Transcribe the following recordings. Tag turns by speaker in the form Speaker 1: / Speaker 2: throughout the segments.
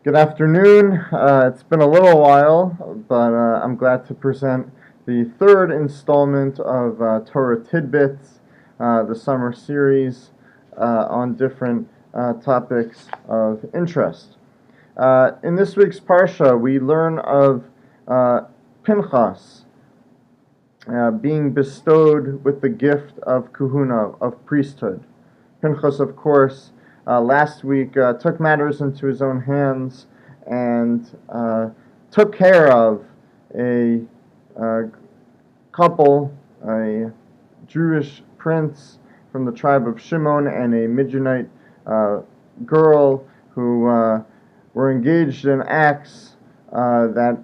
Speaker 1: Good afternoon. It's been a little while, but I'm glad to present the third installment of Torah Tidbits, the summer series on different topics of interest. In this week's Parsha, we learn of Pinchas being bestowed with the gift of Kahuna, of priesthood. Pinchas, of course, last week took matters into his own hands and took care of a couple, a Jewish prince from the tribe of Shimon and a Midianite girl who were engaged in acts that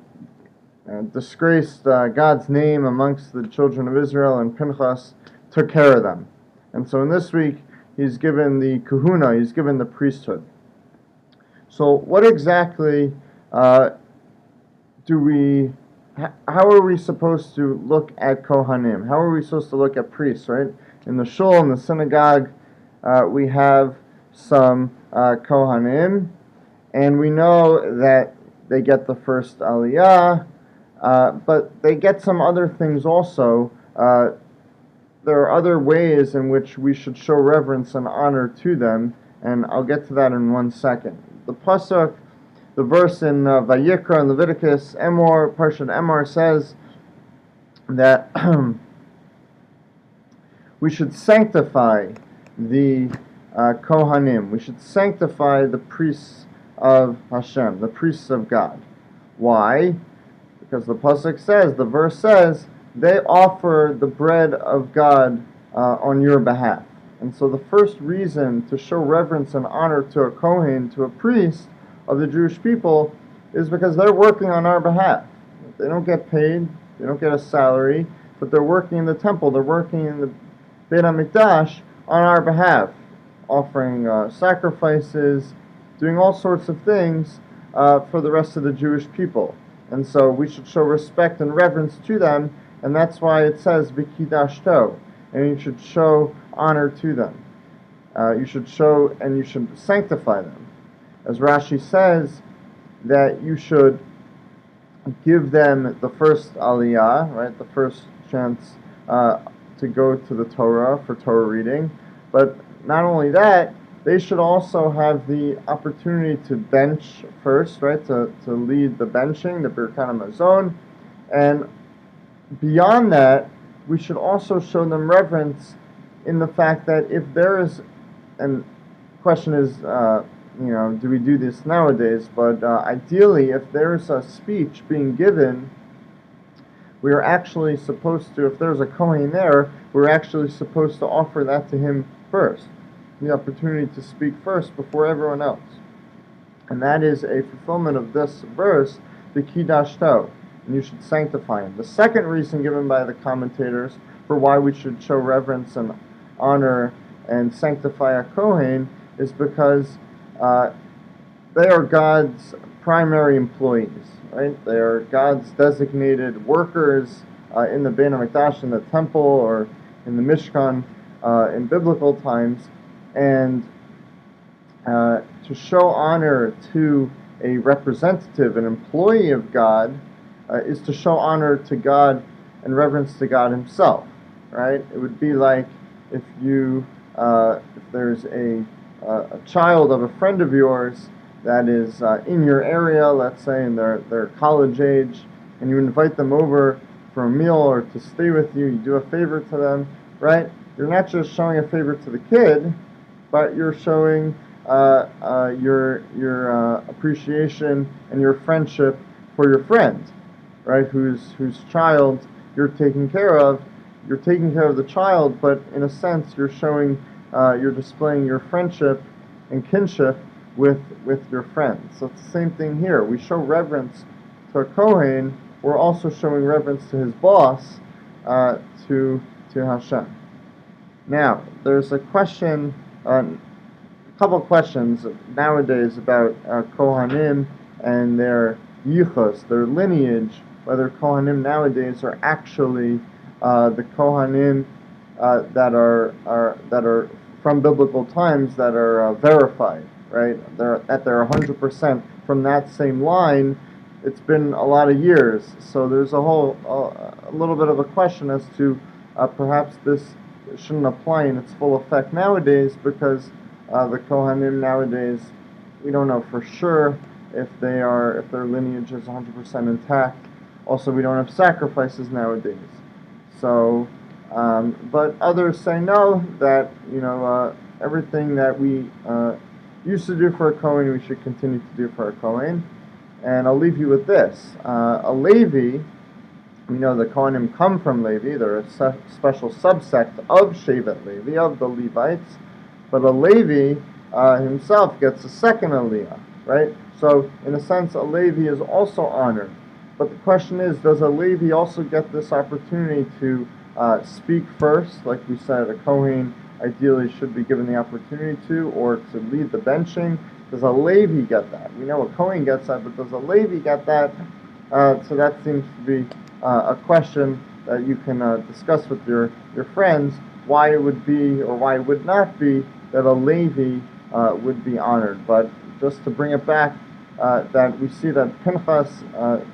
Speaker 1: disgraced God's name amongst the children of Israel, and Pinchas took care of them. And so in this week, he's given the kahuna, he's given the priesthood. So what exactly how are we supposed to look at Kohanim? How are we supposed to look at priests, right? In the shul, in the synagogue, we have some Kohanim, and we know that they get the first aliyah, but they get some other things also. There are other ways in which we should show reverence and honor to them, and I'll get to that in 1 second. The pasuk, the verse in Vayikra and Leviticus, Parshat Emor says that we should sanctify the Kohanim. We should sanctify the priests of Hashem, the priests of God. Why? Because the pasuk says, the verse says, they offer the bread of God on your behalf. And so the first reason to show reverence and honor to a Kohen, to a priest of the Jewish people, is because they're working on our behalf. They don't get paid, they don't get a salary, but they're working in the temple, they're working in the Beit HaMikdash on our behalf, offering sacrifices, doing all sorts of things for the rest of the Jewish people. And so we should show respect and reverence to them, and that's why it says V'kidashto, and you should show honor to them. You should show and you should sanctify them. As Rashi says, that you should give them the first aliyah, right, the first chance to go to the Torah for Torah reading. But not only that, they should also have the opportunity to bench first, right, to lead the benching, the Birkat HaMazon, and beyond that, we should also show them reverence in the fact that if there is, and the question is, do we do this nowadays? But ideally, if there's a speech being given, we are actually supposed to, if there's a Kohen there, we're actually supposed to offer that to him first, the opportunity to speak first before everyone else. And that is a fulfillment of this verse, the Kidashto, and you should sanctify him. The second reason given by the commentators for why we should show reverence and honor and sanctify a Kohen is because they are God's primary employees, right? They are God's designated workers in the Beit HaMikdash, in the temple, or in the Mishkan in biblical times, and to show honor to a representative, an employee of God, is to show honor to God and reverence to God Himself, right? It would be like if there's a child of a friend of yours that is in your area, let's say, and they're college age, and you invite them over for a meal or to stay with you, you do a favor to them, right? You're not just showing a favor to the kid, but you're showing your appreciation and your friendship for your friend, right? Whose child you're taking care of. You're taking care of the child, but in a sense, you're showing, you're displaying your friendship and kinship with your friends. So it's the same thing here. We show reverence to a Kohen. We're also showing reverence to his boss, to Hashem. Now, there's a question, a couple questions nowadays about Kohanim and their yichus, their lineage, whether Kohanim nowadays are actually the Kohanim that are from biblical times that are verified, right? They're 100% from that same line. It's been a lot of years, so there's a little bit of a question as to perhaps this shouldn't apply in its full effect nowadays, because the Kohanim nowadays, we don't know for sure if their lineage is 100% intact. Also, we don't have sacrifices nowadays. So, but others say no, that everything that we used to do for a Kohen, we should continue to do for a Kohen. And I'll leave you with this: a Levi. We know the Kohanim come from Levi; they're a special subsect of Shevet Levi, of the Levites. But a Levi himself gets a second Aliyah, right? So, in a sense, a Levi is also honored. But the question is, does a Levi also get this opportunity to speak first? Like we said, a Kohen ideally should be given the opportunity to, or to lead the benching. Does a Levi get that? We know a Kohen gets that, but does a Levi get that? So that seems to be a question that you can discuss with your friends, why it would be or why it would not be that a Levi would be honored. But just to bring it back, that we see that Pinchas,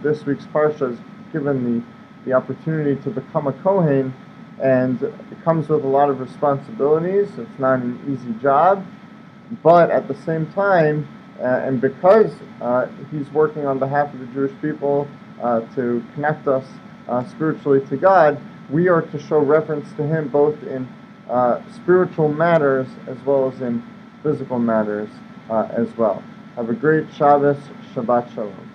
Speaker 1: this week's parsha, is given the opportunity to become a Kohen, and it comes with a lot of responsibilities. It's not an easy job, but at the same time, and because he's working on behalf of the Jewish people to connect us spiritually to God, we are to show reverence to him both in spiritual matters as well as in physical matters as well. Have a great Shabbos. Shabbat Shalom.